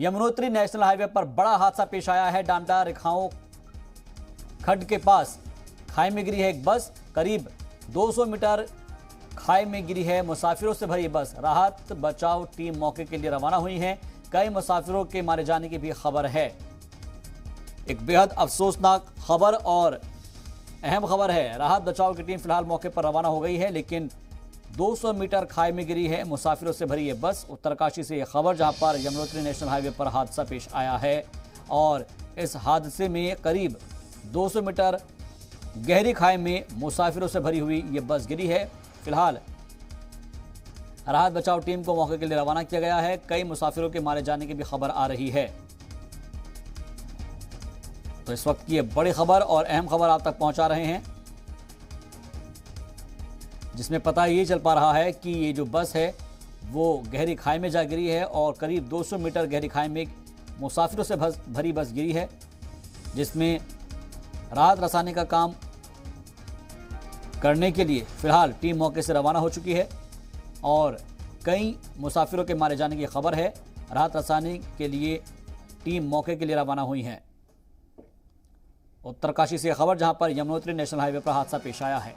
Yamunotri national highway पर बड़ा हादसा पेश आया है। डांडा रिखाओं खड्ड के पास खाई में गिरी है एक बस। करीब 200 मीटर खाई में गिरी है मुसाफिरों से भरी बस। राहत बचाव टीम मौके के लिए रवाना हुई है। कई मुसाफिरों के मारे जाने की भी खबर है। एक बेहद अफसोसनाक खबर और अहम खबर है। राहत बचाव की टीम फिलहाल मौके पर रवाना हो गई है, लेकिन 200 मीटर खाई में गिरी है मुसाफिरों से भरी ये बस। उत्तरकाशी से यह खबर, जहां पर यमुनोत्री नेशनल हाईवे पर हादसा पेश आया है और इस हादसे में करीब 200 मीटर गहरी खाई में मुसाफिरों से भरी हुई ये बस गिरी है। फिलहाल राहत बचाव टीम को मौके के लिए रवाना किया गया है। कई मुसाफिरों के मारे जाने की भी खबर आ रही है। तो इस वक्त की ये बड़ी खबर और अहम खबर आप तक पहुंचा रहे हैं, जिसमें पता ये चल पा रहा है कि ये जो बस है वो गहरी खाई में जा गिरी है और करीब 200 मीटर गहरी खाई में मुसाफिरों से भरी बस गिरी है, जिसमें राहत रसाने का काम करने के लिए फिलहाल टीम मौके से रवाना हो चुकी है और कई मुसाफिरों के मारे जाने की खबर है। राहत रसाने के लिए टीम मौके के लिए रवाना हुई है। उत्तरकाशी से खबर, जहां पर यमुनोत्री नेशनल हाईवे पर हादसा पेश आया है।